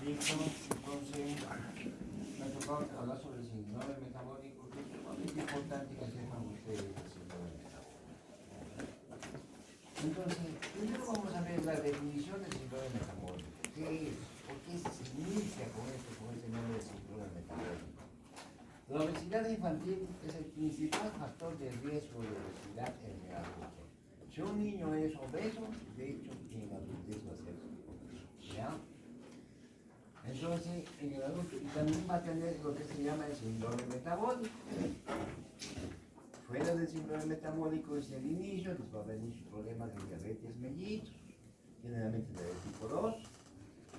Listo, entonces me ha tocado hablar sobre el síndrome metabólico, que es sumamente importante que sepan ustedes el síndrome metabólico. Entonces, primero vamos a ver la definición del síndrome metabólico. ¿Qué es? ¿Por qué se inicia con este nombre de síndrome metabólico? La obesidad infantil es el principal factor de riesgo de obesidad en el adulto. Si un niño es obeso, de hecho, en la adultez va a ser obeso. ¿Ya? Entonces, en el adulto, y también va a tener lo que se llama el síndrome metabólico. Fuera del síndrome metabólico es el inicio, les va a venir sus problemas de diabetes mellitus, generalmente de tipo 2,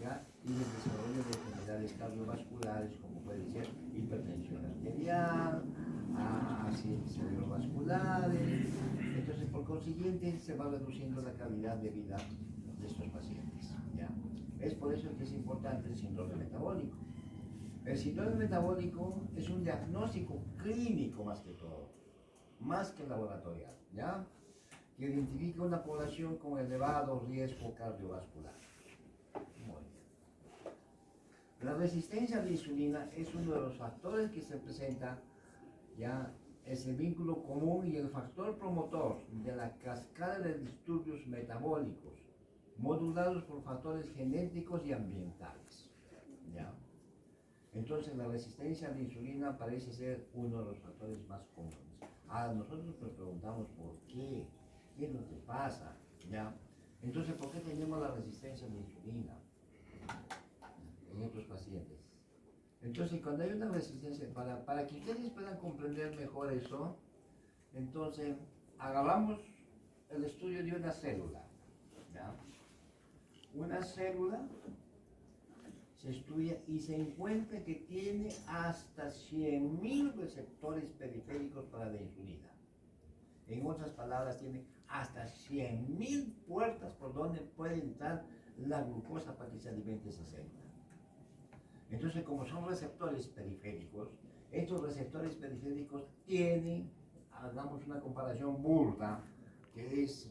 ¿ya? Y el desarrollo de enfermedades cardiovasculares, como puede ser hipertensión arterial, accidentes cerebrovasculares. Entonces, por consiguiente, se va reduciendo la calidad de vida de estos pacientes, ¿ya? Es por eso que es importante el síndrome metabólico. El síndrome metabólico es un diagnóstico clínico más que todo, más que laboratorial, ¿ya? Que identifica una población con elevado riesgo cardiovascular. Muy bien. La resistencia a la insulina es uno de los factores que se presenta, ¿ya? Es el vínculo común y el factor promotor de la cascada de disturbios metabólicos, modulados por factores genéticos y ambientales, ¿ya? Entonces la resistencia a la insulina parece ser uno de los factores más comunes. Ahora nosotros nos preguntamos por qué es lo que pasa, ¿ya? Entonces, ¿por qué tenemos la resistencia a la insulina en estos pacientes? Entonces, cuando hay una resistencia, para que ustedes puedan comprender mejor eso, entonces agarramos el estudio de una célula, ¿ya? Una célula se estudia y se encuentra que tiene hasta 100.000 receptores periféricos para la insulina. En otras palabras, tiene hasta 100.000 puertas por donde puede entrar la glucosa para que se alimente esa célula. Entonces, como son receptores periféricos, estos receptores periféricos tienen, hagamos una comparación burda, que es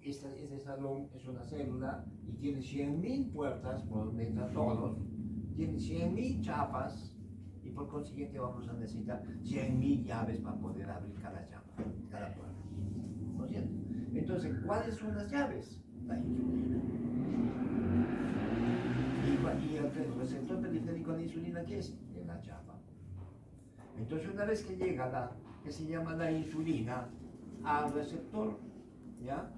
este salón es una célula y tiene 100.000 puertas por donde entran todos, tiene 100.000 chapas y por consiguiente vamos a necesitar 100.000 llaves para poder abrir cada chapa, cada puerta. ¿No es cierto? Entonces, ¿cuáles son las llaves? La insulina. Y el receptor periférico de la insulina, ¿qué es? Es la chapa. Entonces, una vez que llega la que se llama la insulina al receptor, ¿ya?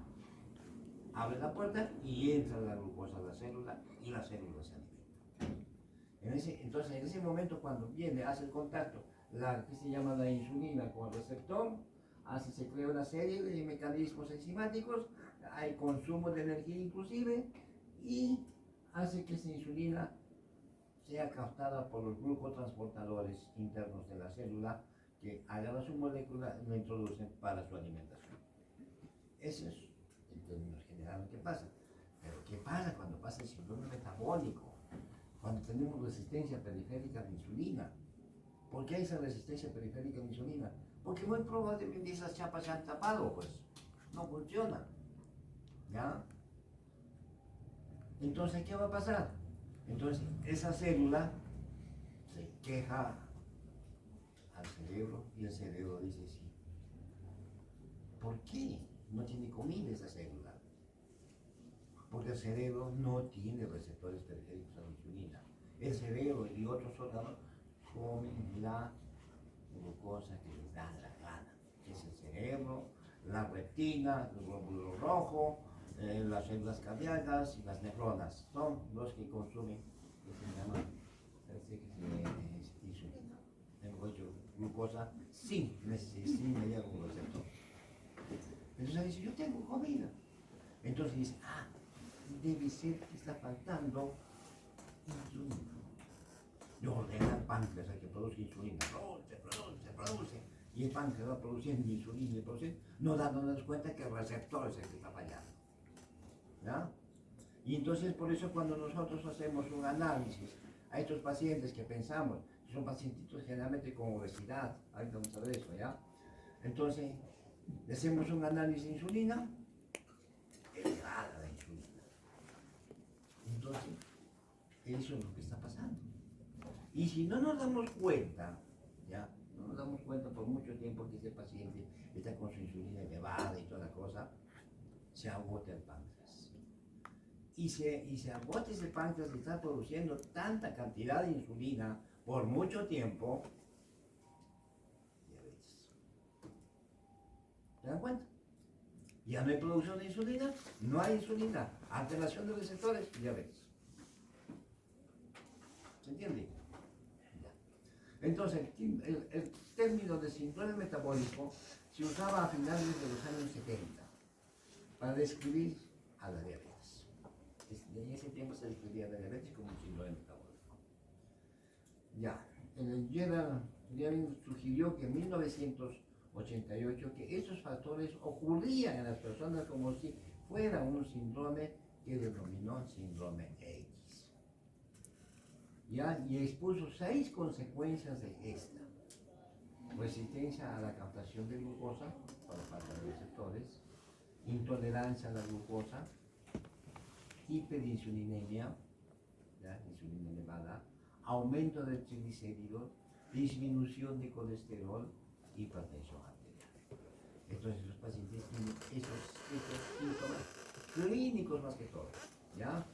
Abre la puerta y entra la glucosa a la célula y la célula se alimenta. Entonces, en ese momento, cuando viene, hace el contacto, la que se llama la insulina con el receptor, se crea una serie de mecanismos enzimáticos, hay consumo de energía inclusive, y hace que esa insulina sea captada por los glucotransportadores internos de la célula, que agarran su molécula y la introducen para su alimentación. Eso es en términos generales lo que pasa. Pero ¿qué pasa cuando pasa el síndrome metabólico? Cuando tenemos resistencia periférica a la insulina. ¿Por qué hay esa resistencia periférica a la insulina? Porque muy probablemente esas chapas se han tapado, pues. No funciona. ¿Ya? Entonces, ¿qué va a pasar? Entonces, esa célula se queja al cerebro y el cerebro dice sí. ¿Por qué no tiene comida esa célula? Porque el cerebro no tiene receptores periféricos a la insulina. El cerebro y otros órganos comen la glucosa que les da la gana. Es el cerebro, la retina, el glóbulo rojo, las células cardíacas y las nefronas. Son los que consumen, que se llama insulina. Hemos hecho glucosa sin mediar un receptor. Entonces dice, yo tengo comida. Entonces dice, debe ser que está faltando insulina. Le ordena al páncreas a que produzca insulina. Produce. Y el páncreas va produciendo insulina y produciendo, no dándonos cuenta que el receptor es el que está fallando. ¿Ya? Y entonces por eso cuando nosotros hacemos un análisis a estos pacientes que pensamos, que son pacientitos generalmente con obesidad, ahorita vamos a ver eso, ¿ya? Entonces, le hacemos un análisis de insulina, elevada la insulina. Entonces, eso es lo que está pasando. Y si no nos damos cuenta, ya, no nos damos cuenta por mucho tiempo que ese paciente está con su insulina elevada y toda la cosa, se agota el páncreas. Y se agota ese páncreas y está produciendo tanta cantidad de insulina por mucho tiempo, diabetes. ¿Se dan cuenta? Ya no hay producción de insulina, no hay insulina, alteración de receptores, diabetes. ¿Se entiende? Ya. Entonces, el término de síndrome metabólico se usaba a finales de los años 70 para describir a la diabetes. En ese tiempo se describía la diabetes como un síndrome metabólico. Ya, el Gerald sugirió que en 1988 que esos factores ocurrían en las personas como si fuera un síndrome que denominó síndrome X. ¿Ya? Y expuso 6 consecuencias de esta: resistencia a la captación de glucosa por falta de receptores, intolerancia a la glucosa, hiperinsulinemia, ¿ya? Insulina elevada, aumento de triglicéridos, disminución de colesterol, hipertensión arterial. Entonces los pacientes tienen esos síntomas clínicos más que todo, ¿ya?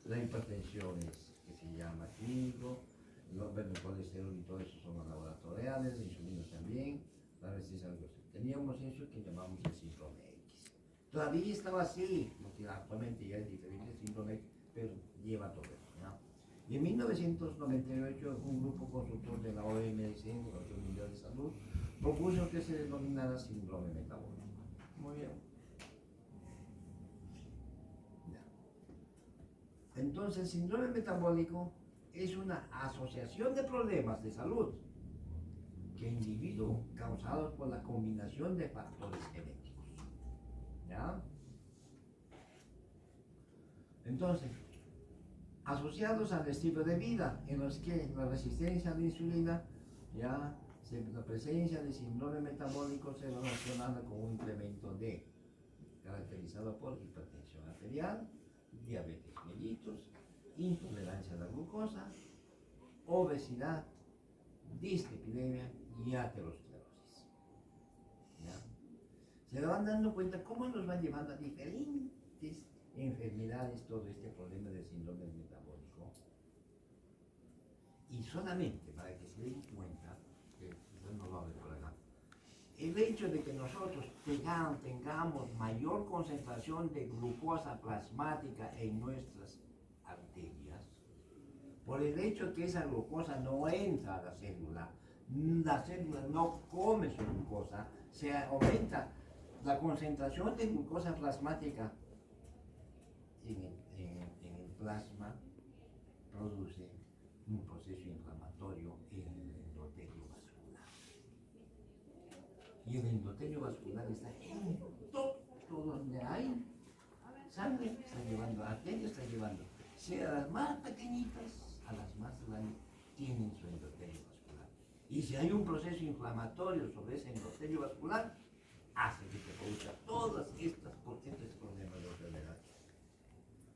La hipertensión es que se llama clínico, el colesterol y todo eso son laboratoriales, la insulina también, la resistencia al glucosa. Teníamos eso que llamamos el síndrome X. Todavía estaba así, porque actualmente ya es diferente el síndrome X, pero lleva todo eso, ¿ya? Y en 1998 un grupo consultor de la OMS, de la Organización Mundial de Salud, propuso que se denominara síndrome metabólico. Muy bien. Ya. Entonces, el síndrome metabólico es una asociación de problemas de salud que individuos causados por la combinación de factores genéticos. ¿Ya? Entonces, asociados al estilo de vida en los que la resistencia a la insulina, ya la presencia de síndrome metabólico se relaciona con un incremento de, caracterizado por hipertensión arterial, diabetes mellitus, intolerancia a la glucosa, obesidad, dislipidemia y aterosclerosis. ¿Ya? Se van dando cuenta cómo nos va llevando a diferentes enfermedades todo este problema del síndrome metabólico. Y solamente para que se den cuenta, que quizás no lo hable por acá, el hecho de que nosotros tengamos mayor concentración de glucosa plasmática en nuestras arterias, por el hecho que esa glucosa no entra a la célula no come su glucosa, se aumenta la concentración de glucosa plasmática en el plasma, produce un proceso inflamatorio en el endotelio vascular. Y el endotelio vascular está en todo donde hay sangre, está llevando, arterias está llevando, sea las más pequeñitas a las más grandes, tienen su endotelio vascular. Y si hay un proceso inflamatorio sobre ese endotelio vascular, hace que se produzca todas estas potentes problemas de enfermedad.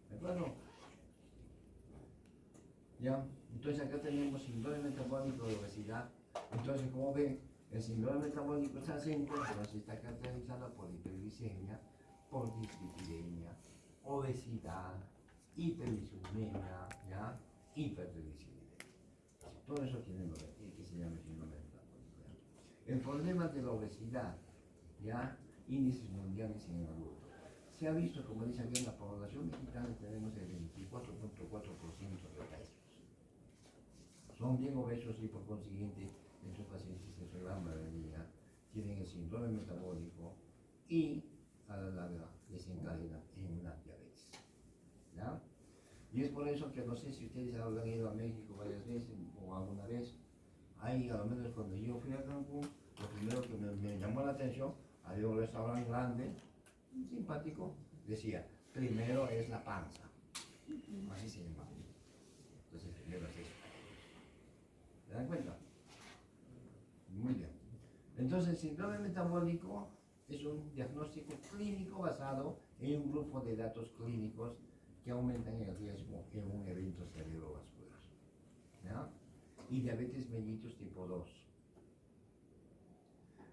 ¿De acuerdo? ¿Ya? Entonces acá tenemos síndrome metabólico de obesidad. Entonces, como ven, el síndrome metabólico está caracterizado por hiperglicemia, por dislipidemia, obesidad, hiperinsulinemia, ¿ya? Hipertriglicéridos. Todo eso tiene que se llama síndrome metabólico. ¿Ya? El problema de la obesidad, ¿ya? Índices mundiales en el adulto. Se ha visto, como dice aquí, en la población mexicana tenemos el 24.4% de obesos. Son bien obesos y por consiguiente estos pacientes en su gran mayoría tienen el síndrome metabólico y a la larga desencadena en una diabetes. ¿Ya? Y es por eso que no sé si ustedes habrán ido a México varias veces o alguna vez. Ahí, a lo menos cuando yo fui a Cancún, lo primero que me llamó la atención, había un restaurante grande, simpático, decía, primero es la panza. Así se llama. Entonces, primero es eso. ¿Se dan cuenta? Muy bien. Entonces, el síndrome metabólico es un diagnóstico clínico basado en un grupo de datos clínicos que aumentan el riesgo en un evento cerebrovascular. ¿Ya? Y diabetes mellitus tipo 2.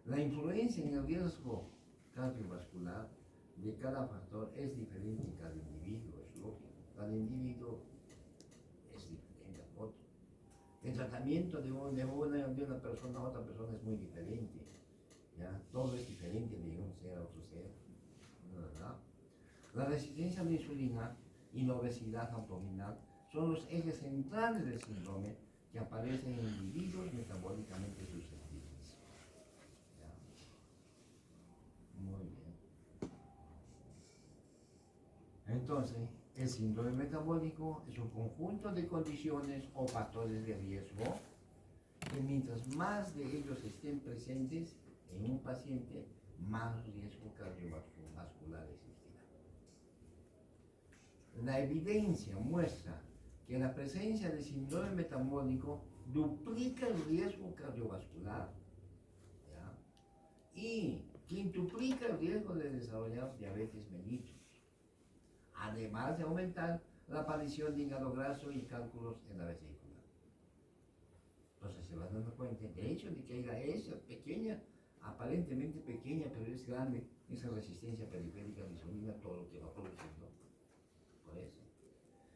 La influencia en el riesgo cardiovascular de cada factor es diferente en cada individuo, es lógico. Cada individuo es diferente a otro. El tratamiento de una persona a otra persona es muy diferente. ¿Ya? Todo es diferente de un ser a otro ser. ¿Verdad? La resistencia a la insulina y la obesidad abdominal son los ejes centrales del síndrome que aparecen en individuos metabólicamente susceptibles. ¿Ya? Muy bien. Entonces, el síndrome metabólico es un conjunto de condiciones o factores de riesgo que mientras más de ellos estén presentes en un paciente, más riesgo cardiovascular existirá. La evidencia muestra que la presencia de síndrome metabólico duplica el riesgo cardiovascular, ¿ya? Y quintuplica el riesgo de desarrollar diabetes mellitus, además de aumentar la aparición de hígado graso y cálculos en la vesícula. Entonces se van dando cuenta de hecho de que haya esa pequeña, aparentemente pequeña, pero es grande, esa resistencia periférica a la insulina, todo lo que va produciendo. Por eso.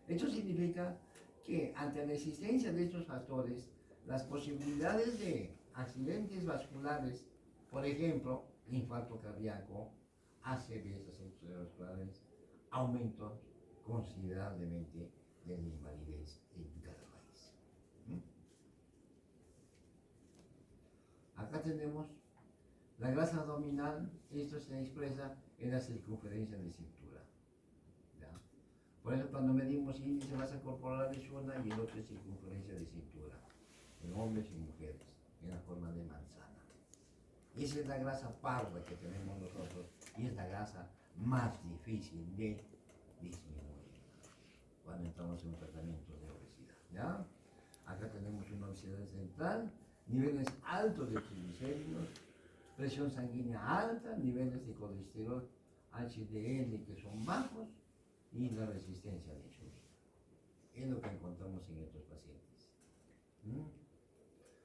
Esto significa que ante la existencia de estos factores, las posibilidades de accidentes vasculares, por ejemplo, infarto cardíaco, ACVs, accidentes cerebrovasculares, aumentan considerablemente de la invalidez en cada país. Acá tenemos la grasa abdominal, esto se expresa en la circunferencia de cintura. ¿Ya? Por eso cuando medimos índice de masa corporal es una y el otro es circunferencia de cintura, en hombres y mujeres, en la forma de manzana. Esa es la grasa parda que tenemos nosotros y es la grasa más difícil de disminuir cuando entramos en un tratamiento de obesidad. ¿Ya? Acá tenemos una obesidad central, niveles altos de triglicéridos, presión sanguínea alta, niveles de colesterol HDL que son bajos y la resistencia a la insulina. Es lo que encontramos en estos pacientes.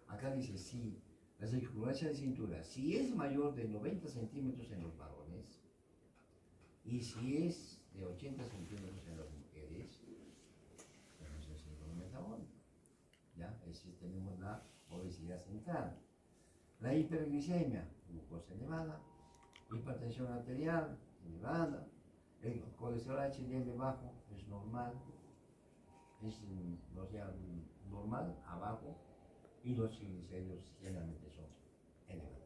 Acá dice, si la circunferencia de cintura, si es mayor de 90 centímetros en los varones y si es de 80 centímetros en las mujeres, tenemos el síndrome metabólico. ¿Ya? Es decir, tenemos la obesidad central. La hiperglicemia, glucosa elevada, hipertensión arterial elevada, el colesterol HDL bajo es normal, es normal, abajo, y los triglicéridos generalmente son elevados.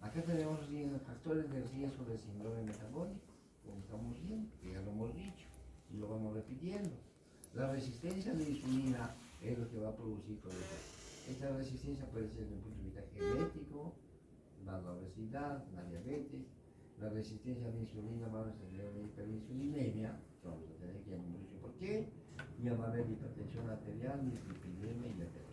Acá tenemos los factores de riesgo del síndrome metabólico, como estamos viendo, que ya lo hemos dicho, y lo vamos repitiendo. La resistencia a la insulina es lo que va a producir todo esto. Esta resistencia puede ser desde el punto de vista genético, la obesidad, la diabetes. La resistencia a la insulina va a tener una hiperinsulinemia, que vamos a tener que ya hemos dicho por qué, y va a haber hipertensión arterial, dislipidemia y aterosclerosis.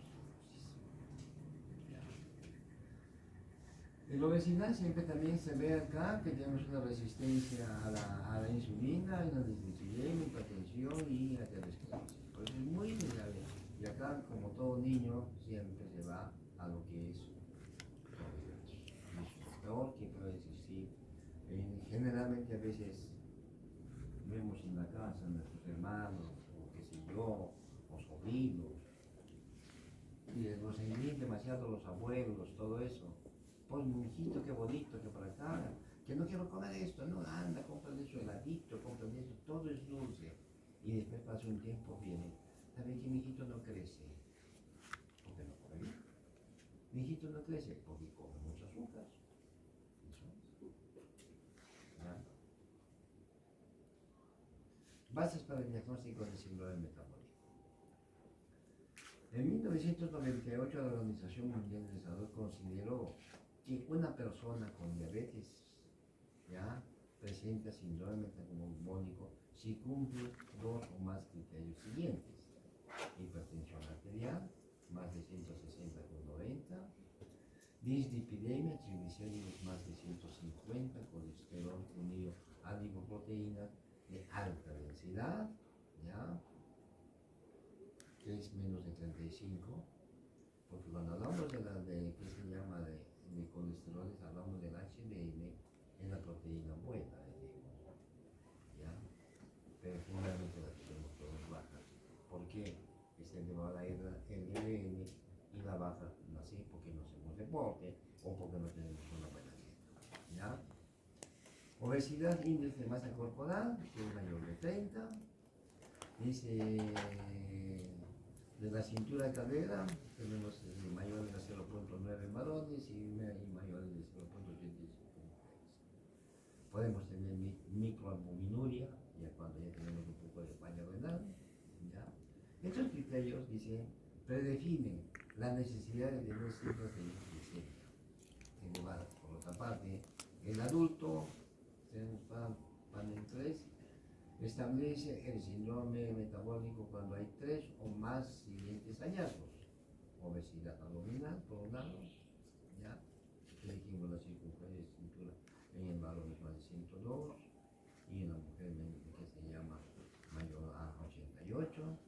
En la obesidad siempre también se ve acá que tenemos una resistencia a la insulina, una dislipidemia, hipertensión y aterosclerosis. Por eso es muy grave. Y acá, como todo niño, siempre se va a lo que es lo peor que puede existir. Generalmente a veces vemos en la casa a nuestros hermanos, o qué sé yo, o sobrinos, y los envían demasiado los abuelos, todo eso. Pues mi hijito, qué bonito, que para acá, que no quiero comer esto, no, anda, compra de eso heladito, compra de eso, todo es dulce. Y después pasa un tiempo, viene, ¿saben que mi hijito no crece? Porque no come bien. Mi hijito no crece porque come mucho azúcar. Bases para el diagnóstico del síndrome metabólico. En 1998 la Organización Mundial de la Salud consideró que una persona con diabetes ya presenta síndrome metabólico si cumple dos o más criterios siguientes: hipertensión arterial, más de 160 con 90, dislipidemia, triglicéridos más de 150 lipoproteínas de alta densidad, ¿ya? Que es menos de 35, porque cuando hablamos ¿qué se llama? De colesterol, hablamos del HDL, es la proteína buena, decimos, ¿ya? Pero generalmente la tenemos todas bajas. ¿Por qué? Es elevada el LDL y la baja, así porque no hacemos deporte o porque no tenemos una buena dieta, ¿ya? Obesidad, índice de masa corporal, que es mayor de 30. Dice, de la cintura a cadera, tenemos mayores de 0.9 en varones y mayores de 0.85 en mujeres. Podemos tener microalbuminuria, ya cuando ya tenemos un poco de falla renal, ¿ya? Estos criterios, dice, predefinen la necesidad de tener cifras de glicemia elevadas. Por otra parte, el adulto, tenemos panel 3, establece el síndrome metabólico cuando hay 3 o más siguientes hallazgos: obesidad abdominal, por un lado, ¿ya? Que dijimos la circunferencia de cintura en el varón es más de 102 y en la mujer que se llama mayor a 88,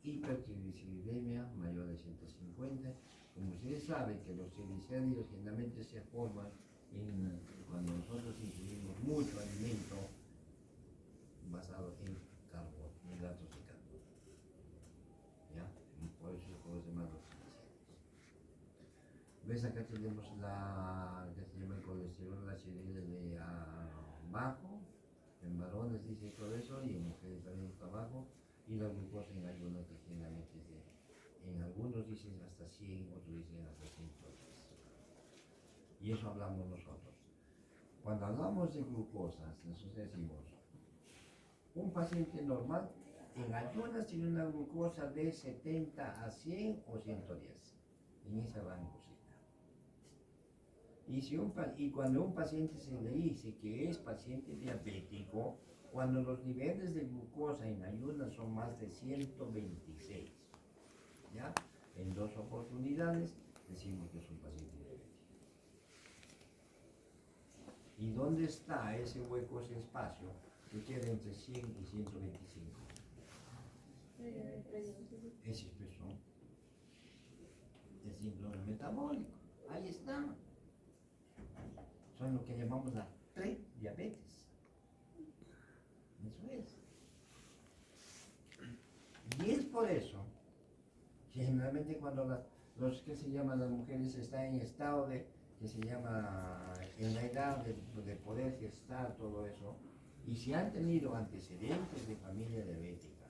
hipertrigliceridemia mayor de 150. Como ustedes saben que los triglicéridos generalmente se forman cuando nosotros ingerimos mucho alimento basado en hidratos de carbono, ¿ya? Y por eso por los demás los triglicéridos. ¿Ves? Acá tenemos que se llama el colesterol HDL bajo, en varones dice todo eso, y en mujeres también está bajo, y la glucosa en ayunas que generalmente en algunos dicen hasta 100, otros dicen hasta 110. Y eso hablamos nosotros. Cuando hablamos de glucosas, nosotros decimos, un paciente normal en ayunas tiene una glucosa de 70 a 100 o 110, en esa rangosita. Y cuando un paciente se le dice que es paciente diabético, cuando los niveles de glucosa en ayunas son más de 126, ¿ya? En 2 oportunidades decimos que es un paciente diabético. ¿Y dónde está ese hueco, ese espacio que queda entre 100 y 125? Ese espesor, el síndrome metabólico, ahí está. Son lo que llamamos la prediabetes. Eso es. Y es por eso que generalmente cuando los que se llaman las mujeres están en estado que se llama en la edad de poder gestar todo eso, y si han tenido antecedentes de familia diabética,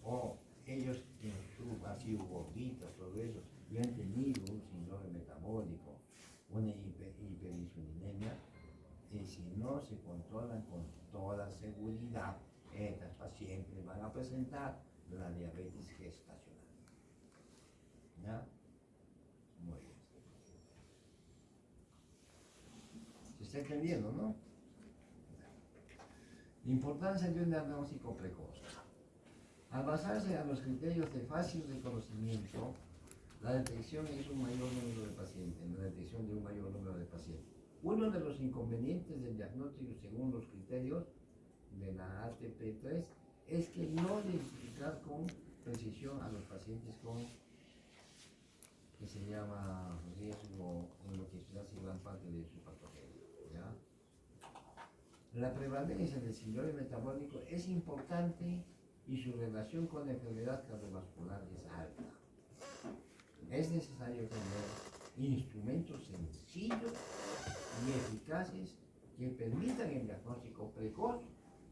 o ellos han sido gorditas, todo eso, y han tenido un síndrome metabólico, una hiperinsulinemia, y si no se controlan con toda seguridad, estas pacientes van a presentar la diabetes gestacional. ¿Ya? Muy bien. ¿Se está entendiendo, no? Importancia de un diagnóstico precoz. Al basarse en los criterios de fácil reconocimiento, la detección es un mayor número de pacientes, la detección de un mayor número de pacientes. Uno de los inconvenientes del diagnóstico según los criterios de la ATP3 es que no identificar con precisión a los pacientes con que se llama riesgo en lo que se hace gran parte de su patología, ¿ya? La prevalencia del síndrome metabólico es importante y su relación con la enfermedad cardiovascular es alta. Es necesario tener instrumentos sencillos y eficaces que permitan el diagnóstico precoz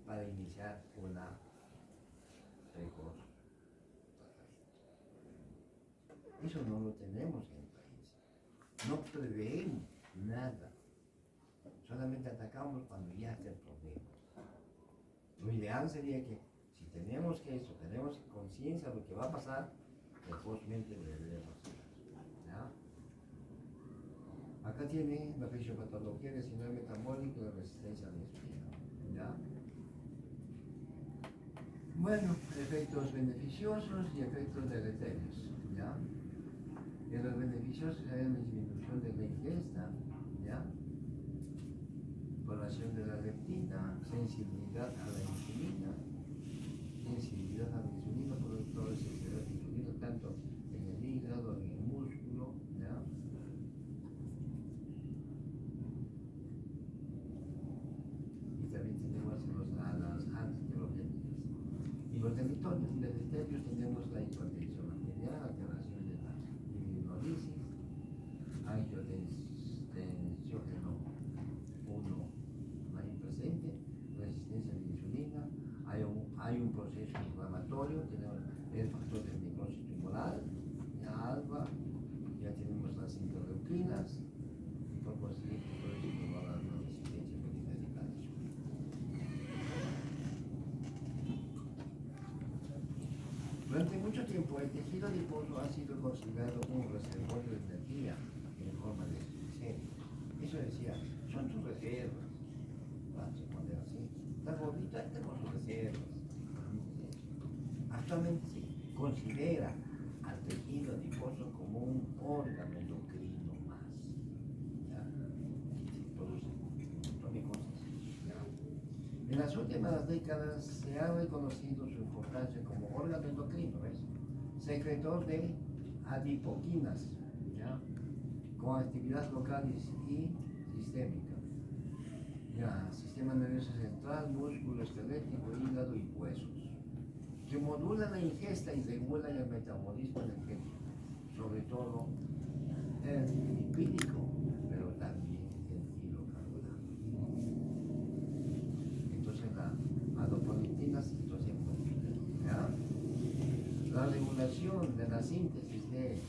para iniciar una precoz tratamiento. Eso no lo tenemos en el país. No preveemos nada. Solamente atacamos cuando ya está el problema. Lo ideal sería que si tenemos conciencia de lo que va a pasar, precozmente lo debemos hacer. ¿Ya? Acá tiene la fisiopatología del síndrome metabólico y la resistencia a la insulina. ¿Ya? Bueno, efectos beneficiosos y efectos deleterios. ¿Ya? En los beneficiosos hay una disminución de la ingesta, ¿ya? Por la formación de la leptina, sensibilidad a la insulina, productores de insulina tanto en el hígado, en el músculo, ¿ya? Y también tenemos a las antiterogénicas. Y los deleterios tenemos la hipertensión arterial, alteración de la hemodiálisis, angiotensiógeno 1 ahí presente, resistencia a la insulina, hay un proceso inflamatorio, tenemos el factor de necrosis tumoral, ya alfa, ya tenemos las interleuquinas, y por consiguiente todo eso nos va a dar una resistencia periférica a la insulina. Durante mucho tiempo el tejido adiposo ha sido considerado un reservorio de energía en forma de glicéridos. Eso decía, son tus reservas. Vamos a poner así. Estás gordita, tenemos sus reservas. Actualmente se considera al tejido adiposo como un órgano endocrino más. ¿Ya? Y se produce un montón de cosas. ¿Ya? En las últimas décadas se ha reconocido su importancia como órgano endocrino, ¿ves? Secretor de adipoquinas, ¿ya? Con actividad local y sistémica. Ya, sistema nervioso central, músculo esquelético, hígado y huesos, que modula la ingesta y regula el metabolismo energético, sobre todo el lipídico, pero también el hidrocarbural. Entonces la adopolitina se entonces ¿ya? La regulación de la síntesis de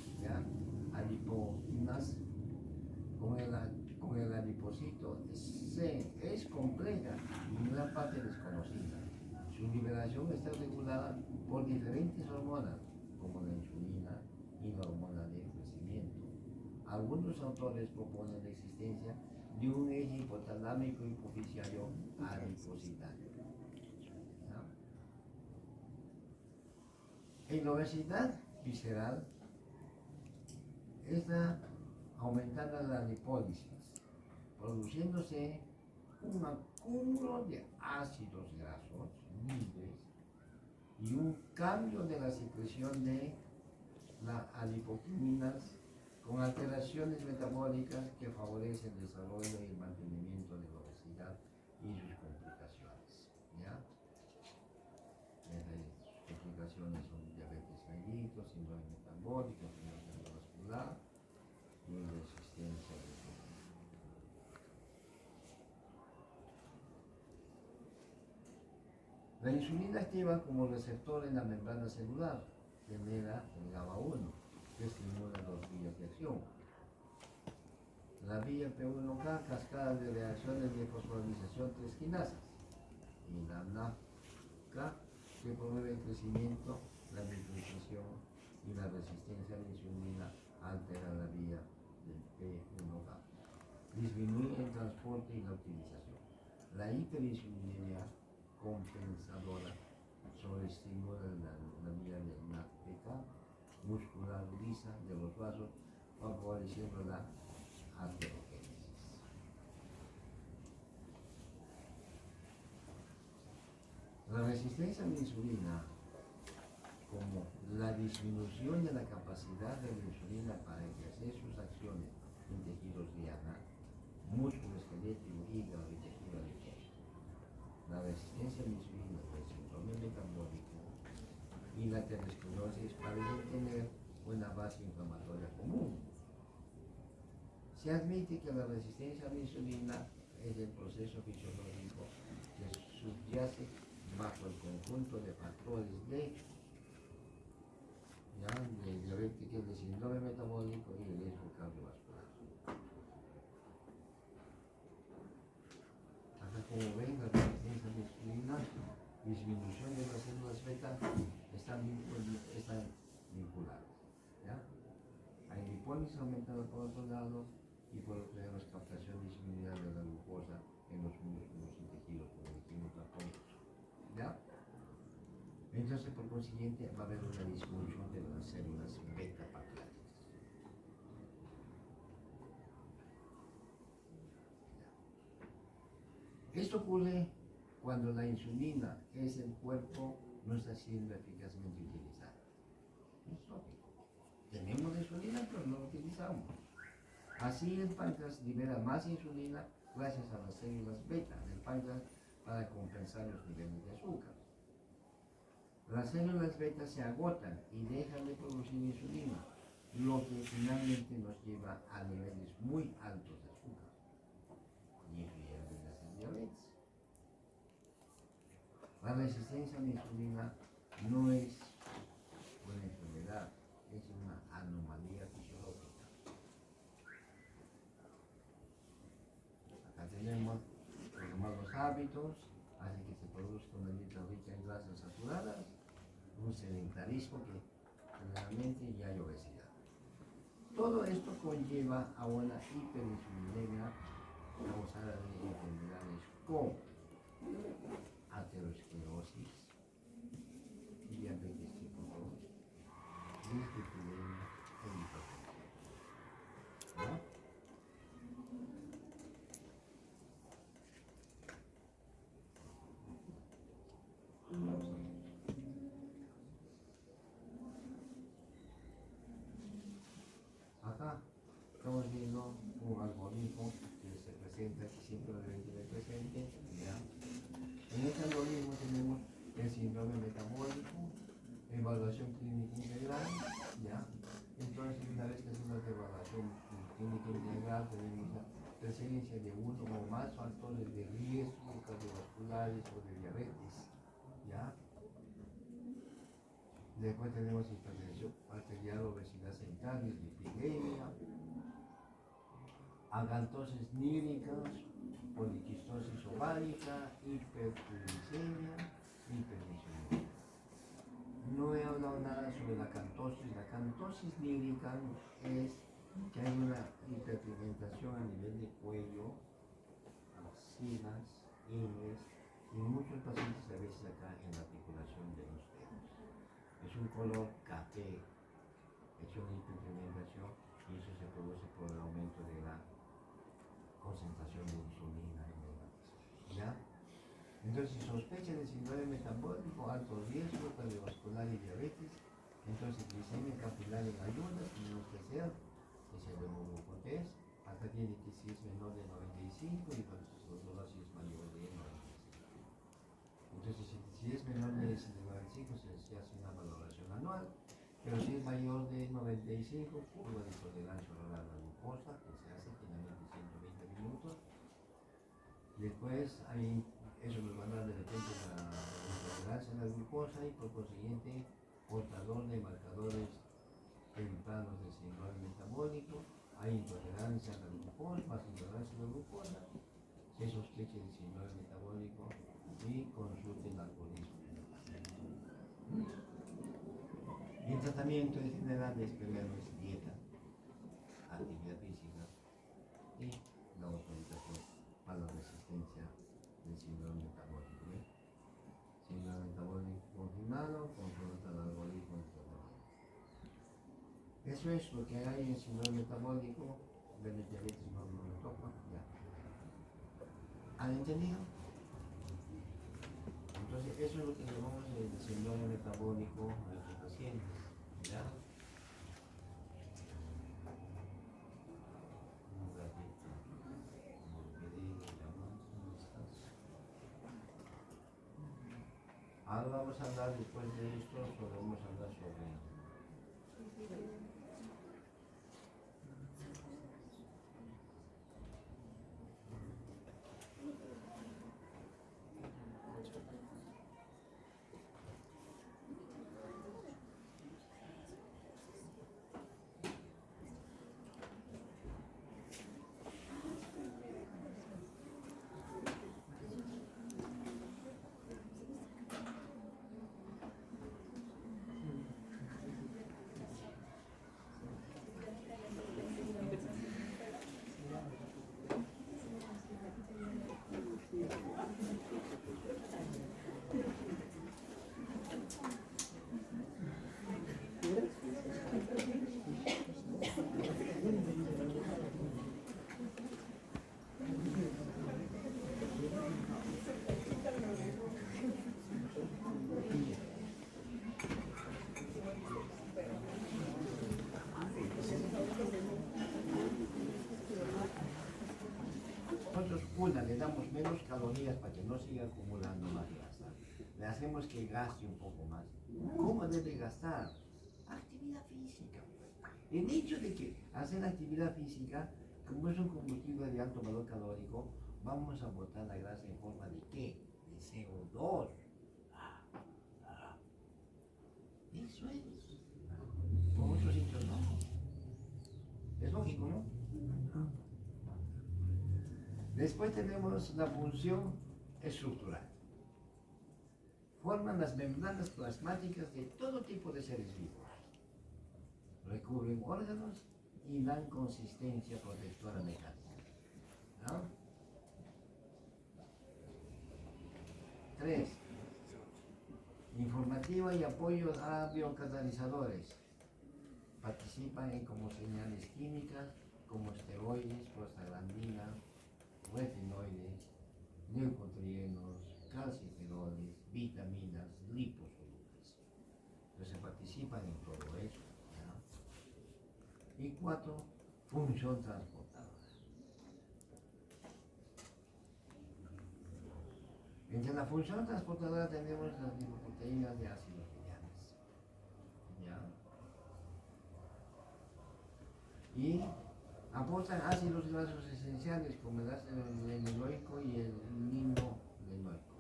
adipoquinas con el adipocito es compleja y una parte desconocida. Su liberación está regulada por diferentes hormonas, como la insulina y la hormona del crecimiento. Algunos autores proponen la existencia de un eje hipotalámico hipofisiario adipositario. En la obesidad visceral está aumentada la lipólisis, produciéndose un acúmulo de ácidos grasos libres y un cambio de la secreción de las adipoquiminas con alteraciones metabólicas que favorecen el desarrollo y el mantenimiento de la obesidad y sus complicaciones. ¿Ya? Sus complicaciones son diabetes mellitus, síndrome metabólico, síndrome cardiovascular y resistencia a la insulina. La insulina activa como receptor en la membrana celular, genera el GABA1, que estimula las vías de acción. La vía P1K, cascada de reacciones de fosforilación 3 quinasas. Y la NAFK, que promueve el crecimiento, la nutrición y la resistencia a la insulina, altera la vía del P1K. Disminuye el transporte y la utilización. La hiperinsulinemia compensadora sobreestimula la vía del NAFK muscular lisa de los vasos, favoreciendo la aterogénesis. La resistencia a la insulina, como la disminución de la capacidad de la insulina para ejercer sus acciones en tejidos diana, músculo esquelético, hígado y tejido adiposo. La resistencia a la insulina, el síndrome metabólico y la aterosclerosis parecen tener una base inflamatoria común. Se admite que la resistencia a la insulina es el proceso fisiológico que subyace bajo el conjunto de factores de diabéticos, de síndrome metabólico y de riesgo cardiovascular. Acá, como ven, la resistencia a la insulina, disminución de las células beta están vinculadas. ¿Ya? Hay lipólisis aumentada por otro lado y por otro lado la captación disminuida de la glucosa en los músculos y tejidos, como dijimos tampoco. ¿Ya? Entonces, por consiguiente, va a haber una disminución de las células beta pancreáticas. Esto ocurre cuando la insulina es el cuerpo no está siendo eficazmente utilizada. Es lógico. Tenemos insulina, pero no la utilizamos. Así el páncreas libera más insulina gracias a las células beta del páncreas para compensar los niveles de azúcar. Las células beta se agotan y dejan de producir insulina, lo que finalmente nos lleva a niveles muy altos de azúcar. Y eso ya viene a ser diabetes. La resistencia a la insulina no es una enfermedad, es una anomalía fisiológica. Acá tenemos los malos hábitos, hace que se produzca una dieta rica en grasas saturadas, un sedentarismo que generalmente ya hay obesidad. Todo esto conlleva a una hiperinsulinemia causada de enfermedades como aterosclerosis, diabetes tipo 2, dislipidemia e hipertensión. ¿No? Acá estamos viendo un algoritmo que se presenta, que siempre lo deben tener presente. ¿Ya? En este algoritmo tenemos el síndrome metabólico, evaluación clínica integral. ¿Ya? Entonces, una vez que hacemos la evaluación clínica integral, tenemos la presencia de uno o más factores de riesgo cardiovasculares o de diabetes. ¿Ya? Después tenemos hipertensión arterial, obesidad central, dislipidemia, agantosis nígricas, poliquistosis ovárica, hiperuricemia, hiperinsulinemia. No he hablado nada sobre la acantosis. La acantosis nígrica es que hay una hiperpigmentación a nivel de cuello, axilas, ingles y en muchos pacientes a veces acá en la articulación de los dedos. Es un color café, es una hiperpigmentación y eso se produce por el aumento de la concentración de insulina en el organismo. ¿Ya? Entonces, si sospecha de síndrome metabólico, alto riesgo cardiovascular y diabetes, entonces glicemia capilar en ayunas tenemos que hacer, es el hemoglucotés, acá tiene que si es menor de 95 y entonces los dolores si es mayor de 95. Entonces, si es menor de 95 se hace una valoración anual, pero si es mayor de 95, curva de tolerancia oral a la glucosa, que se hace finalmente 120 minutos. Después eso nos va a dar de repente la intolerancia a la glucosa y por consiguiente portador de marcadores tempranos de síndrome metabólico. Hay intolerancia a la glucosa, más intolerancia a la glucosa, se sospecha de síndrome metabólico y consulte el algoritmo. Y el tratamiento en general es primero es dieta, actividad física y la autorización para la resistencia del síndrome metabólico. Síndrome metabólico confirmado, consulta el algoritmo del tratamiento. Eso es lo que hay en síndrome metabólico, de la diabetes no lo toca, ya. ¿Han entendido? Entonces, eso es lo que llamamos el síndrome metabólico a nuestros pacientes. ¿Ya? Un ratito. Ahora vamos a hablar después de esto, vamos a hablar sobre Una, le damos menos calorías para que no siga acumulando más grasa. Le hacemos que gaste un poco más. ¿Cómo debe gastar? Actividad física. El hecho de que hacer actividad física, como es un combustible de alto valor calórico, vamos a botar la grasa en forma de ¿qué? De CO2. Eso es. Por otros sitios no. Es lógico, ¿no? Después tenemos la función estructural. Forman las membranas plasmáticas de todo tipo de seres vivos. Recubren órganos y dan consistencia protectora mecánica. ¿No? 3. Informativa y apoyo a biocatalizadores. Participan en como señales químicas, como esteroides, prostaglandinas, retinoides, leucotrienos, calciteroles, vitaminas, liposolubles. Entonces participan en todo eso. ¿Ya? Y 4, función transportadora. Entre la función transportadora tenemos las lipoproteínas de ácidos lineares. ¿Ya? Y aportan ácidos grasos esenciales como el ácido linoleico y el linolenoico.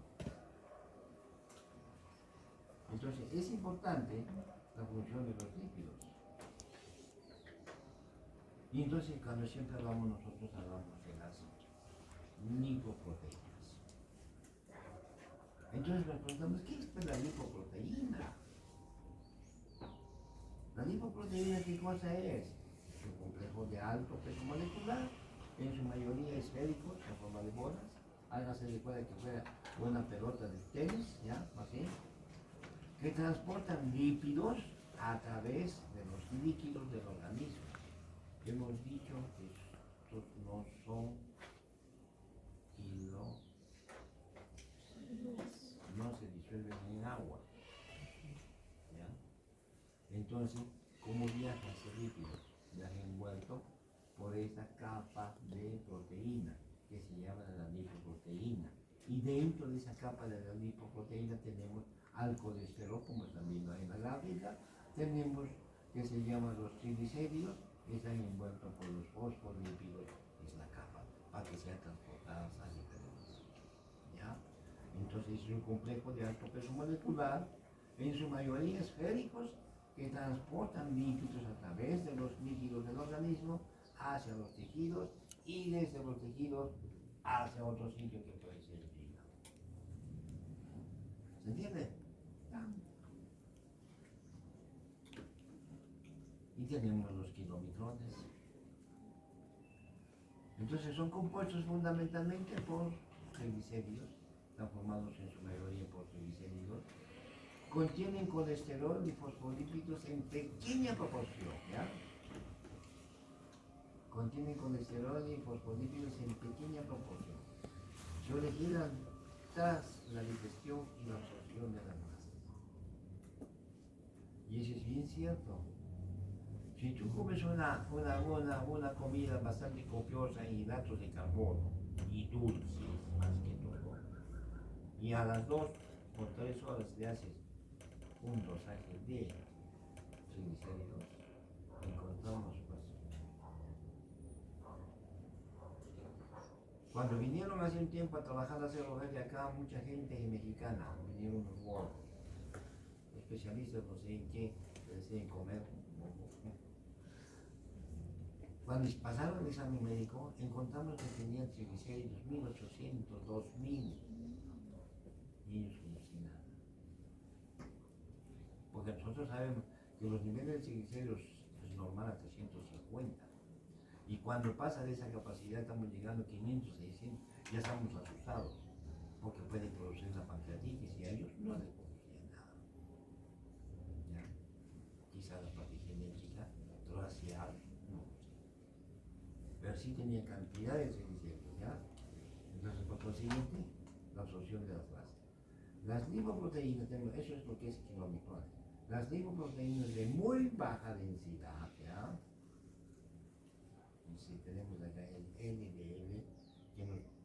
Entonces es importante la función de los lípidos. Y entonces cuando siempre hablamos nosotros hablamos de las lipoproteínas. Entonces nos preguntamos, ¿qué es la lipoproteína? La lipoproteína, ¿qué cosa es? Es un complejo de alto peso molecular, en su mayoría esféricos, en forma de bolas. Hágase de cuenta que fuera una pelota de tenis, ¿ya? Así. Que transportan lípidos a través de los líquidos del organismo. Hemos dicho que estos no son kilos, no se disuelven en agua. ¿Ya? Entonces, ¿cómo viaja ese líquido? Viaja envuelto por esa capa de proteína que se llama la lipoproteína. Y dentro de esa capa de la lipoproteína tenemos al colesterol, como están viendo ahí en la gráfica, tenemos que se llaman los triglicéridos, que están envueltos por los fosfolípidos, que es la capa, para que sean transportadas a diferentes. ¿Ya? Entonces es un complejo de alto peso molecular, en su mayoría esféricos, que transportan lípidos a través de los líquidos del organismo hacia los tejidos y desde los tejidos hacia otro sitio que puede ser el hígado. ¿Se entiende? Y tenemos los kilomicrones. Entonces son compuestos fundamentalmente por triglicéridos, están formados en su mayoría por triglicéridos. Contienen colesterol y fosfolípidos en pequeña proporción, ¿ya? Contienen colesterol y fosfolípidos en pequeña proporción. Se originan tras la digestión y la absorción de las masas. Y eso es bien cierto. Si tú comes una comida bastante copiosa en hidratos de carbono y dulces, más que todo, y a las 2 o 3 horas le haces un dosaje de triglicéridos, encontramos pues. Cuando vinieron hace un tiempo a trabajar a Cerro Verde acá, mucha gente mexicana, vinieron los gordos, especialistas no sé en qué, deseen comer. Cuando pasaron el examen médico, encontramos que tenían triglicéridos 1800, 2000, y ellos como si nada. Porque nosotros sabemos que los niveles de triglicéridos es normal a 350. Y cuando pasa de esa capacidad estamos llegando a 500, 600, ya estamos asustados, porque puede producir la pancreatitis y a ellos no les producía nada. ¿Ya? Quizá la parte genética, racial, no. Pero sí tenía cantidad de triglicéridos, ¿ya? Entonces, por consiguiente, la absorción de las grasas. Las lipoproteínas, eso es lo que es kilomicrones. Las lipoproteínas de muy baja densidad, ¿ya? Y si tenemos acá el LDL,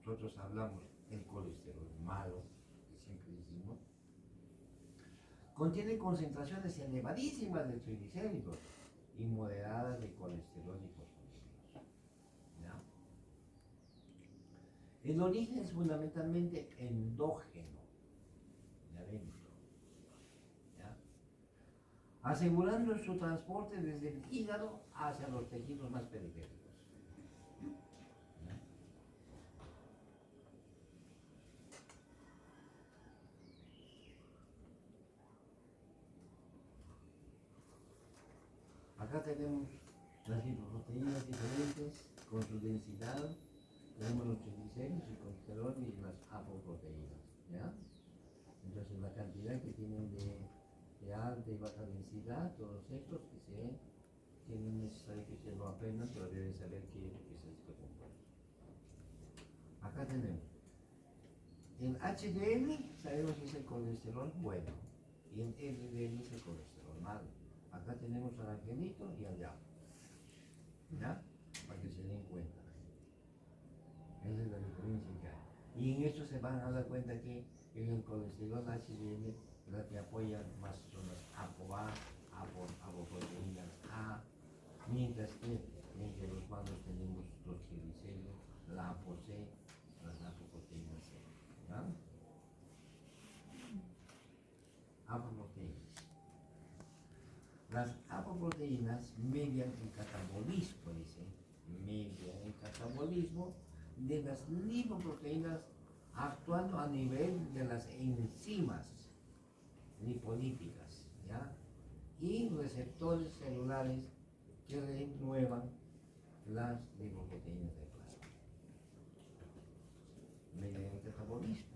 nosotros hablamos del colesterol malo, que siempre decimos, contiene concentraciones elevadísimas de triglicéridos y moderadas de colesterol y fosfolípidos. ¿Ya? El origen es fundamentalmente endógeno, de adentro, ¿ya? Asegurando su transporte desde el hígado hacia los tejidos más periféricos. ¿Ya? Acá tenemos las lipoproteínas diferentes con su densidad, tenemos los triglicéridos, el colesterol y las apoproteínas, ¿ya? Entonces la cantidad que tienen de alta y baja densidad, todos estos que no es necesario que se lo aprendan, pero deben saber qué es lo que es este compuesto. Acá tenemos el HDL, sabemos que es el colesterol bueno, y el LDL es el colesterol malo. Acá tenemos al angelito y al diablo, ¿ya? Para que se den cuenta. Esa es la diferencia que hay. Y en esto se van a dar cuenta que en el colesterol HDL la que apoya más son las ApoA, apoproteínas A, mientras que entre los malos tenemos los triglicéridos, la ApoC, las apoproteínas C. ¿Ya? Apoproteínas. Las apoproteínas median el catabolismo, dice, median el catabolismo de las lipoproteínas actuando a nivel de las enzimas lipolíticas, ¿ya? Y receptores celulares que renuevan las lipoproteínas de plasma. Median el catabolismo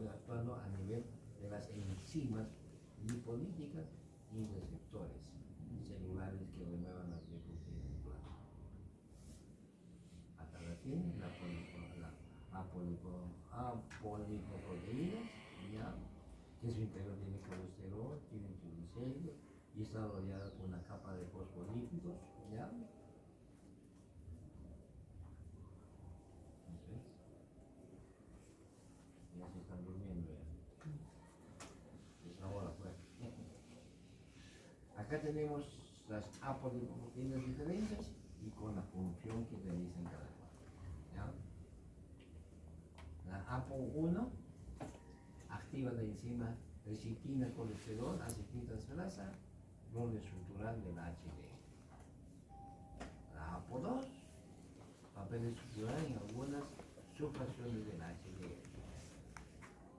actuando a nivel de las enzimas lipolíticas y receptores celulares que renuevan las lipoproteínas de plasma. Acá la tienen, la apolipoproteínas, ¿ya? Que su interior tiene colesterol, tiene triglicéridos y está rodeada con una capa de fosfolípidos, ¿ya? Entonces, ya se están durmiendo ya. Es ahora pues. Acá tenemos las apolipoproteínas diferentes y con la función que realizan cada cual, ¿ya? La APO1 activa la enzima recitina colesterol, acetiltransferasa, rol estructural de la HDL. La APO2, papel estructural en algunas subfracciones de la HDL.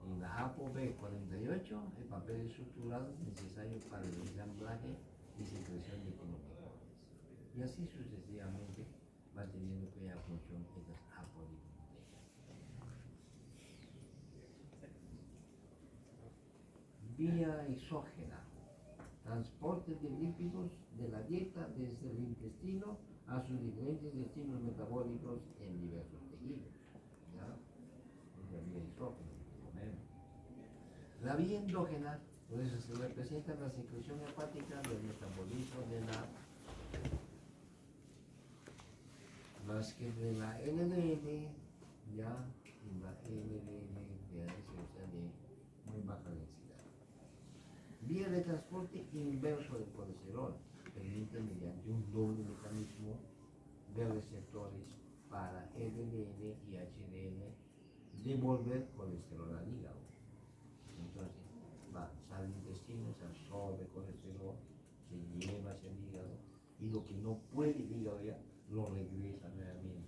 Y la ApoB48, el papel estructural necesario para el ensamblaje y secreción de quinopirones. Y así sucesivamente va teniendo que dar función estas apolipoproteínas. Vía exógena, transporte de lípidos de la dieta desde el intestino a sus diferentes destinos metabólicos en diversos tejidos. ¿Ya? Es la vía exógena. La vía endógena, por eso se representa la secreción hepática del metabolismo de de la LDL, ya, y la LDL que es, o sea, de muy baja densidad. Vía de transporte inverso del colesterol, permite mediante un doble mecanismo de receptores para LDL y HDL devolver colesterol al hígado. Entonces, sale del intestino, se absorbe colesterol, se lleva hacia el hígado y lo que no puede el hígado ya lo regresa nuevamente.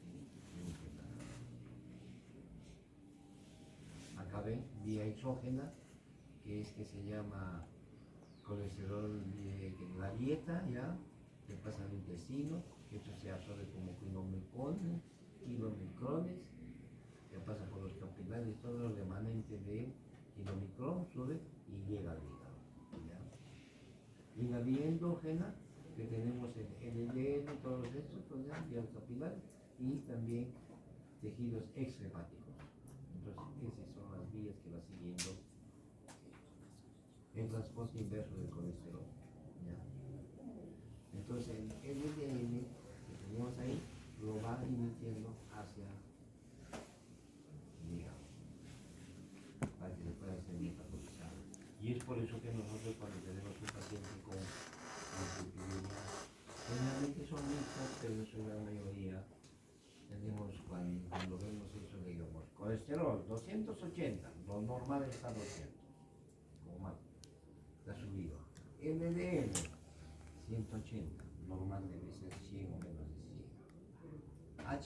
Acá ven, vía exógena, que se llama colesterol de la dieta, ya, que pasa al intestino, que esto se absorbe como kilomicrones, que pasa por los capilares, todo lo remanente de kilomicrón sube y llega al hígado, ¿ya? Y la vía endógena, que tenemos el LDL, todos estos, pues ya, vías capilares, y también tejidos extrahepáticos. Entonces, esas son las vías que va siguiendo el transporte inverso del colesterol, ¿ya? Entonces, el LDL que tenemos ahí lo va emitiendo hacia Y es por eso que nosotros cuando tenemos un paciente con dislipidemia, generalmente son mixtas, pero en su gran mayoría tenemos, cuando vemos eso, digamos, colesterol 280, lo normal está 200, como más, está subido. LDL 180, normal debe ser 100 o menos de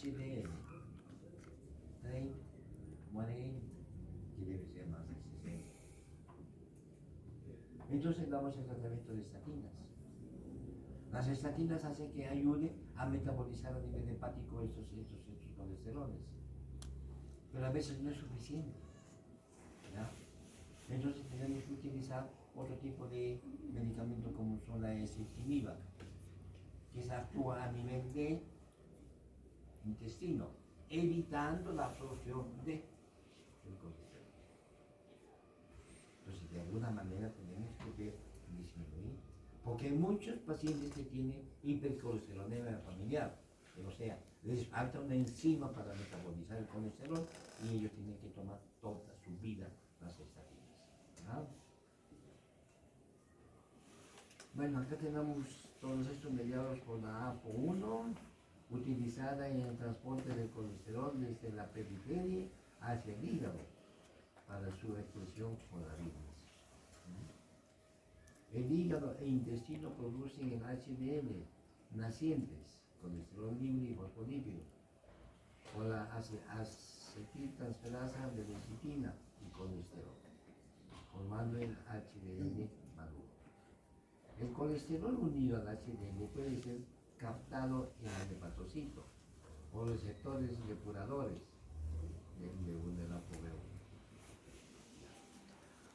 100. HDL 30, 40, que debe ser más de 60. Entonces damos el tratamiento de estatinas. Las estatinas hacen que ayude a metabolizar a nivel hepático estos colesteroles, pero a veces no es suficiente, ¿ya? Entonces tenemos que utilizar otro tipo de medicamento como son la ezetimiba, que se actúa a nivel de intestino, evitando la absorción del colesterol. Entonces de alguna manera tenemos que ver disminuir, porque hay muchos pacientes que tienen hipercolesterolemia familiar, o sea, les falta una enzima para metabolizar el colesterol y ellos tienen que tomar toda su vida las estatinas, ¿no? Bueno, acá tenemos todos estos mediados por la APO1, utilizada en el transporte del colesterol desde la periferia hacia el hígado para su expresión por la arritmias. El hígado e intestino producen el HDL nacientes, colesterol libre y fosfolípido, o la acetiltransferasa de lecitina y colesterol, formando el HDL maduro. El colesterol unido al HDL puede ser captado en el hepatocito por receptores depuradores de la ApoB1.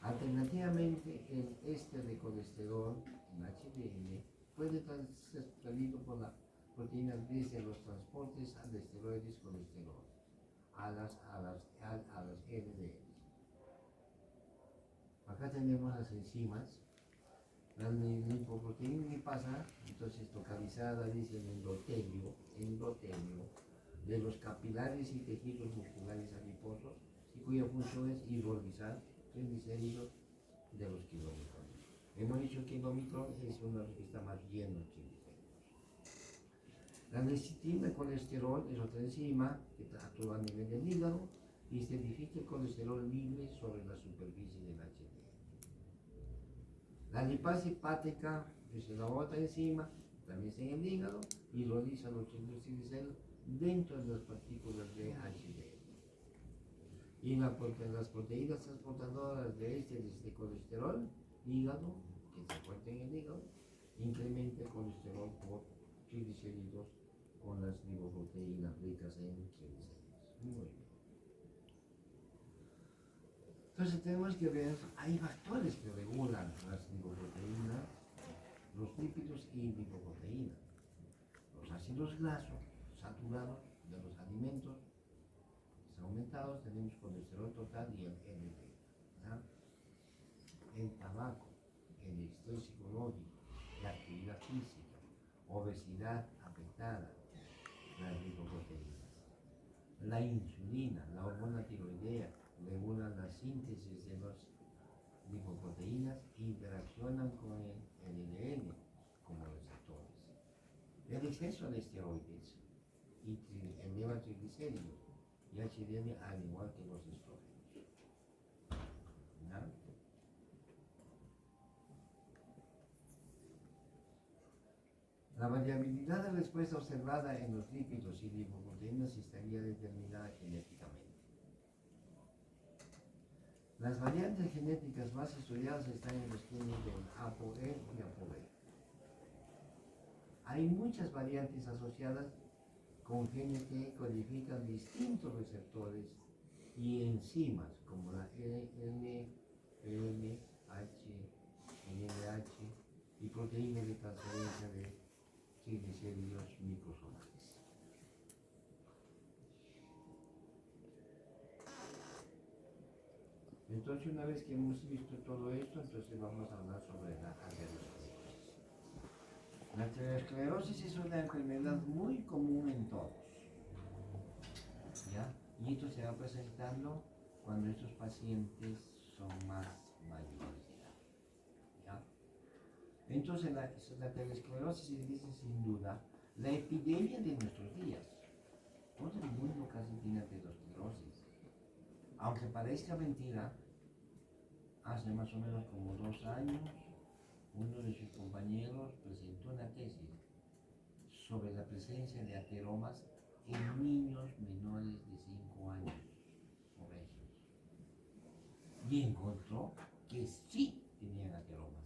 Alternativamente, el éster de colesterol, el HDL, puede ser transferido por la proteína desde los transportes de esteroides colesterol a las LDL. Acá tenemos las enzimas. La lipoproteína lipasa, entonces localizada, dice, en endotelio de los capilares y tejidos musculares adiposos, y cuya función es hidrolizar triglicéridos de los kilómetros. Hemos dicho que el Omicron es uno de los que está más lleno de triglicéridos. La lecitina colesterol es otra enzima que actúa a nivel del hígado y esterifica el colesterol libre sobre la superficie del HDL. La lipasa hepática es la otra enzima, también está en el hígado, y hidroliza los triglicéridos dentro de las partículas de HDL. Y las proteínas transportadoras de este colesterol, hígado, que se encuentra en el hígado, incrementa el colesterol por triglicéridos con las lipoproteínas ricas en triglicéridos. Muy bien. Entonces tenemos que ver, hay factores que regulan las lipoproteínas, los lípidos y lipoproteínas. Los ácidos grasos saturados de los alimentos aumentados, tenemos colesterol total y el LDL. ¿Ya? El tabaco, el estrés psicológico, la actividad física, obesidad afectada, las lipoproteínas. La insulina, la hormona tiroidea, regulan la síntesis de las lipoproteínas e interaccionan con el LDL como receptores. El exceso de esteroides eleva triglicéridos y HDL al igual que los estrógenos. ¿No? La variabilidad de respuesta observada en los lípidos y lipoproteínas estaría determinada genéticamente. Las variantes genéticas más estudiadas están en los genes del ApoE y ApoB. Hay muchas variantes asociadas con genes que codifican distintos receptores y enzimas como la LNH, LNH y proteínas de transferencia de triglicéridos microsomales. Entonces, una vez que hemos visto todo esto, entonces vamos a hablar sobre la aterosclerosis. La aterosclerosis es una enfermedad muy común en todos, ¿ya? Y esto se va presentando cuando estos pacientes son más mayores de edad. Entonces la aterosclerosis se dice sin duda la epidemia de nuestros días. Todo el mundo casi tiene aterosclerosis. Aunque parezca mentira, hace más o menos como 2 años, uno de sus compañeros presentó una tesis sobre la presencia de ateromas en niños menores de 5 años obesos. Y encontró que sí tenían ateromas.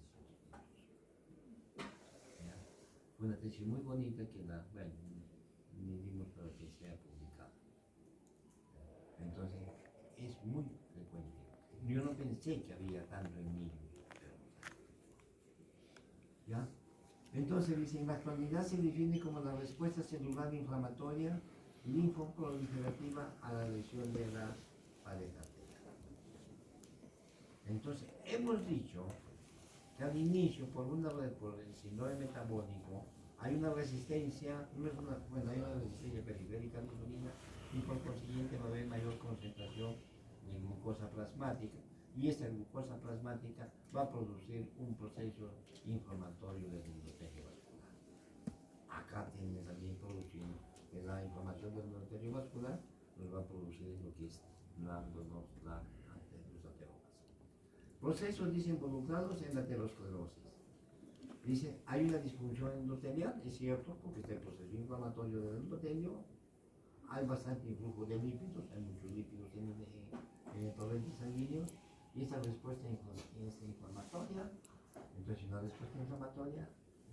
¿Ya? Fue una tesis muy bonita que ni dimos para que sea publicada. Entonces, es muy frecuente. Yo no pensé que había tanto en niños. ¿Ya? Entonces dice, en la actualidad se define como la respuesta celular inflamatoria linfoproliferativa a la lesión de la pared arterial. Entonces, hemos dicho que al inicio, por el síndrome metabólico, hay una resistencia, hay una resistencia periférica a la insulina y por consiguiente va a haber mayor concentración de glucosa plasmática. Y esta glucosa plasmática va a producir un proceso inflamatorio del endotelio vascular. Acá tiene también produciendo la inflamación del endotelio vascular, nos va a producir lo que es dándonos los ateromas. Procesos dice involucrados en la aterosclerosis. Dice, hay una disfunción endotelial, es cierto, porque está el proceso inflamatorio del endotelio, hay bastante influjo de lípidos, hay muchos lípidos en el torrente sanguíneo, y esta respuesta es inflamatoria, entonces una respuesta inflamatoria,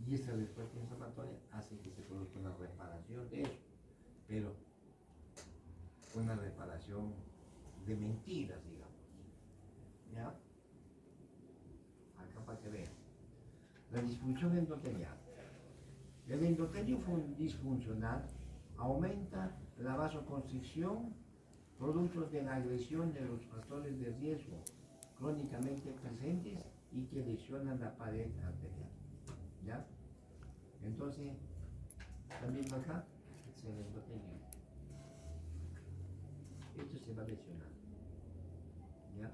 y esta respuesta inflamatoria hace que se produzca una reparación de eso, pero una reparación de mentiras, digamos. ¿Ya? Acá para que vean. La disfunción endotelial. El endotelio disfuncional aumenta la vasoconstricción producto de la agresión de los factores de riesgo crónicamente presentes y que lesionan la pared arterial. ¿Ya? Entonces, también acá es el endotelio. Esto se va a lesionar. ¿Ya?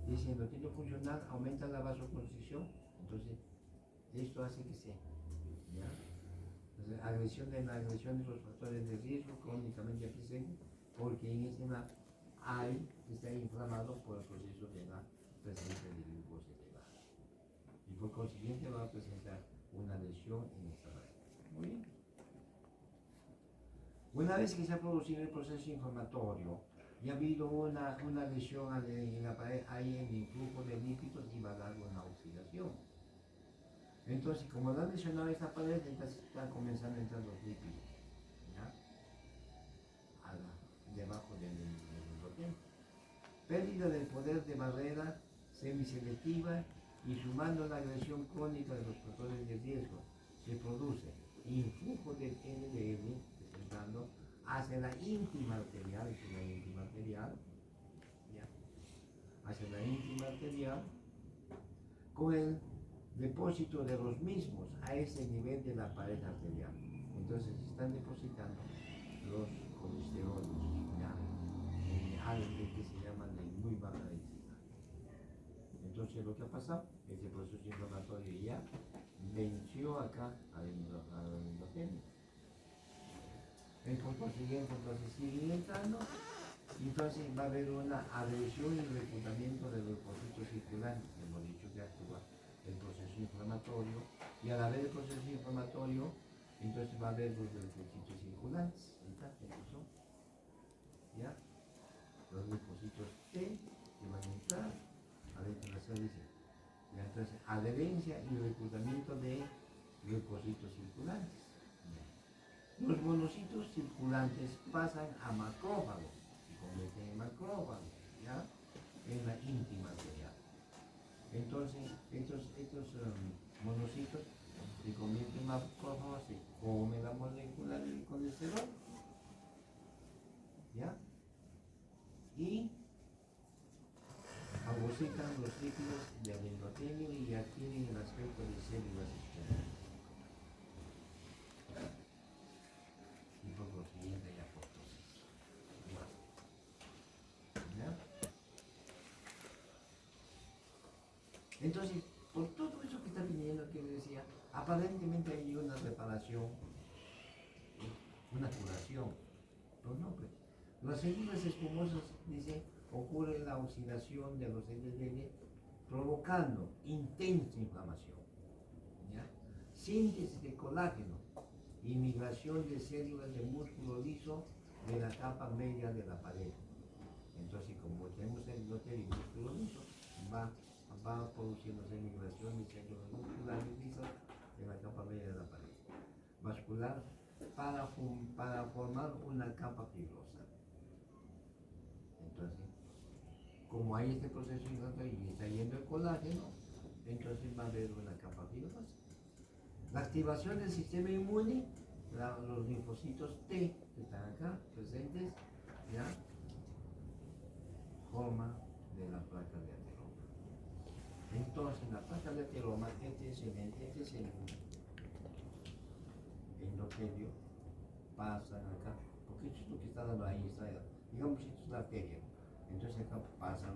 Dice endotelio funcional aumenta la vasoconstricción, entonces esto hace que se, ¿ya? Entonces, agresión de los factores de riesgo crónicamente presentes, porque en ese está inflamado por el proceso de la presencia de glucosa elevada. Y por consiguiente va a presentar una lesión en esta pared. Muy bien. Una vez que se ha producido el proceso inflamatorio y ha habido una lesión en la pared, hay el influjo de lípidos y va a dar una oxidación. Entonces, como no ha lesionado esta pared, entonces están comenzando a entrar los lípidos, ¿ya? Debajo del endotelio. Pérdida del poder de barrera semiselectiva y sumando la agresión crónica de los factores de riesgo, se produce influjo del LDL, presentando hacia la íntima arterial, hacia la íntima arterial, con el depósito de los mismos a ese nivel de la pared arterial. Entonces están depositando los colesteroles, ¿ya? Algo que se llama de muy baja densidad. Entonces lo que ha pasado, ese proceso inflamatorio ya venció acá al endotelio. Por consiguiente, entonces siguen entrando, y entonces va a haber una adhesión y reclutamiento de los leucocitos circulantes. Hemos dicho que actúa el proceso inflamatorio, y al haber el proceso inflamatorio, entonces va a haber los leucocitos circulantes. ¿Ya? Los leucocitos T que van a entrar adentro de la célula. Entonces, adherencia y reclutamiento de leucocitos circulantes. Los monocitos circulantes pasan a macrófagos, se convierten en macrófagos, ¿ya? En la íntima arterial. Entonces, estos monocitos se convierten en macrófagos, se come la molécula del colesterol, ¿ya? Y fagocitan los lípidos del endotelio y adquieren el aspecto de células esqueléticas. Y por consiguiente hay apoptosis. ¿Ya? Entonces, por todo eso que está está viniendo que le decía, aparentemente hay una reparación, una curación. Pues no, pues. Las células espumosas, dice, ocurre la oxidación de los LDL provocando intensa inflamación, ¿ya? Síntesis de colágeno y migración de células de músculo liso de la capa media de la pared. Entonces, como tenemos el endotelio y músculo liso, va produciéndose migración de células musculares lisas de la capa media de la pared vascular para formar una capa fibrosa. Entonces, como hay este proceso inflamatorio y está yendo el colágeno, entonces va a haber una capa fibrosa. La activación del sistema inmune, los linfocitos T que están acá presentes, ya forma de la placa de ateroma. Entonces, la placa de ateroma, este es el endotelio, pasa acá, porque esto es lo que está dando ahí, digamos, esto es la arteria. Entonces acá pasan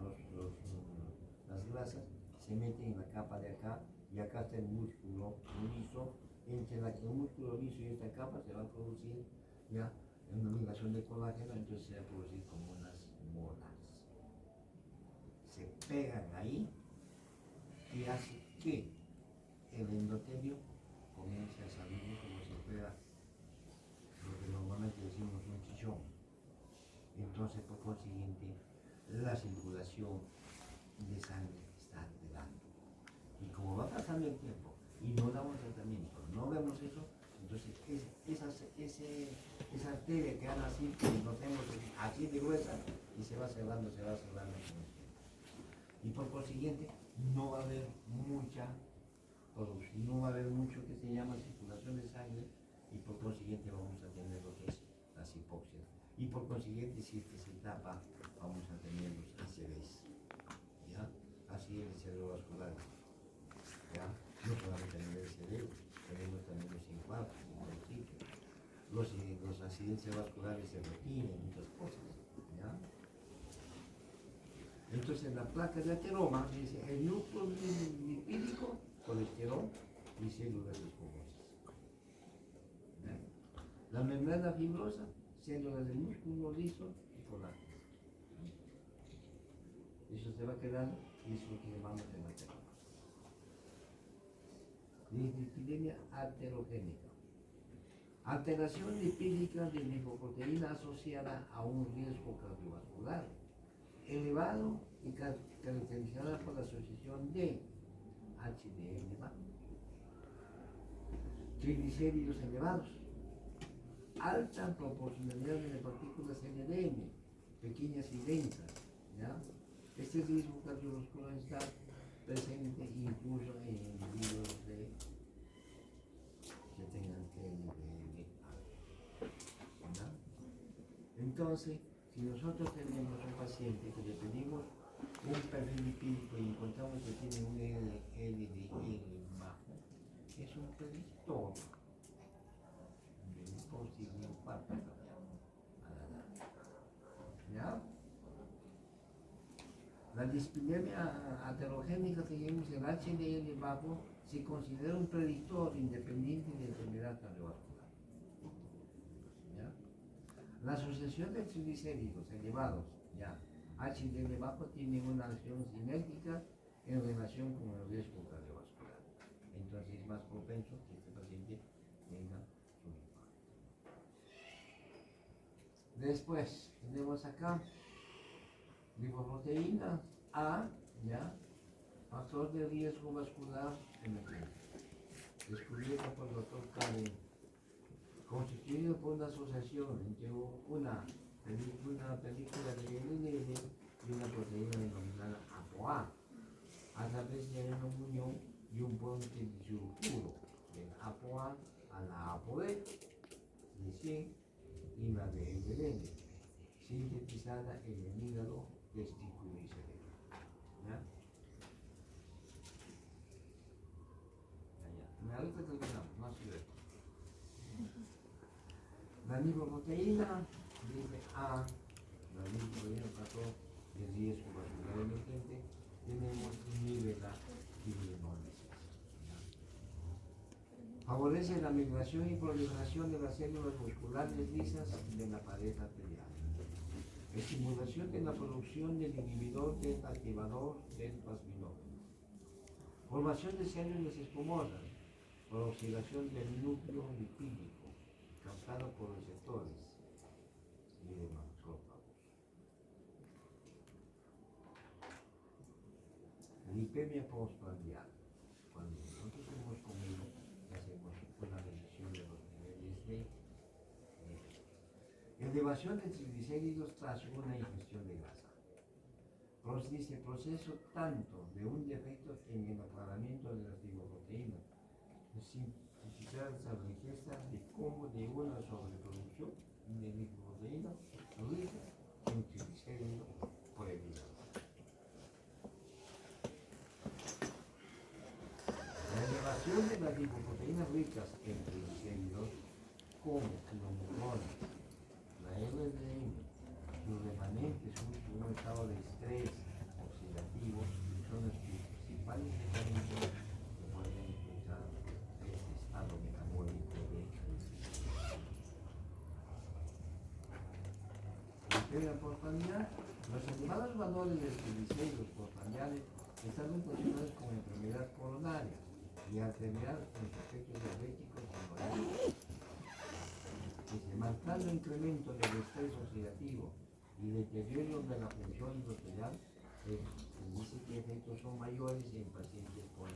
las grasas, se meten en la capa de acá, y acá está el músculo liso. Entre el músculo liso y esta capa se va a producir ya una migración de colágeno, entonces se va a producir como unas molas. Se pegan ahí y hace que el endotelio comience a salir como si fuera lo que normalmente decimos un chichón. Entonces, por consiguiente, la circulación de sangre está alterando. Y como va pasando el tiempo y no damos tratamiento, no vemos eso, entonces esa arteria que anda así, que notemos así de gruesa, y se va cerrando con el tiempo. Y por consiguiente, no va a haber mucha producción, no va a haber mucho que se llama circulación de sangre, y por consiguiente vamos a tener lo que es las hipoxias. Y por consiguiente, si es que se tapa, vamos a tener los ACVs, ¿ya? Así es el cerebrovascular, ¿ya? No solamente a nivel cerebro, tenemos también los infartos, los accidentes vasculares se repiten, muchas cosas, ¿ya? Entonces, la placa de ateroma dice el núcleo lipídico, colesterol y células espumosas. ¿Ya? La membrana fibrosa, células del músculo liso y colágeno. Eso se va quedando y eso es lo que llamamos el ateroma. Dislipidemia aterogénica. Alteración lipídica de lipoproteína asociada a un riesgo cardiovascular elevado y caracterizada por la asociación de HDL bajo, triglicéridos elevados, alta proporcionalidad de partículas LDL, pequeñas y densas, ¿ya? Este riesgo cardiovascular está presente incluso en individuos que tengan LDL alto, ¿ya? Entonces, si nosotros tenemos un paciente que le pedimos un perfil lipídico y encontramos que tiene un LDL bajo, es un predictor de un posible infarto cardíaco a la edad. ¿Ya? La dislipidemia aterogénica, tenemos el HDL bajo, se considera un predictor independiente de enfermedad cardiovascular. ¿Ya? La asociación de triglicéridos elevados, ya, HDL bajo, tiene una acción sinérgica en relación con el riesgo cardiovascular. Entonces es más propenso que este paciente tenga su infarto. Después tenemos acá lipoproteína A, ya, factor de riesgo vascular emergente, descubierta por el doctor Karen, constituido por una asociación entre una película de LDL y una proteína denominada ApoA, a través de una unión y un puente disulfuro del ApoA a la ApoB de 100 y la de LDL, sintetizada en el hígado, testículo y cerebro. ¿Ya? Ahorita terminamos, no sirve. La lipoproteína, dice A, la lipoproteína pasó de riesgo vascular emergente, tenemos nivela y hemólisis. Favorece la migración y proliferación de las células musculares lisas de la pared arterial. Estimulación de la producción del inhibidor del activador del plasminógeno. Formación de células espumosas por oxidación del núcleo lipídico causado por receptores y de macrófagos. Lipemia postprandial. Cuando nosotros hemos comido, hacemos una reducción de los niveles de elevación de triglicéridos tras una ingestión de grasa. Dice proceso tanto de un defecto en el aclaramiento de las lipoproteínas, simplificar la riqueza de como de una sobreproducción de lipoproteínas rica en triglicéridos prohibidas. La elevación de las lipoproteínas ricas en triglicéridos, como los neuronas, la LDL, los remanentes justo en un estado de estrés oxidativo, son los principales mecanismos que pueden impulsar este estado metabólico de la postprandial. Los elevados valores de triglicéridos postprandiales están relacionados con enfermedad coronaria y arterial con efectos diabéticos y marcando incremento del estrés oxidativo y deterioro de la función endotelial, se dice que efectos son mayores en pacientes con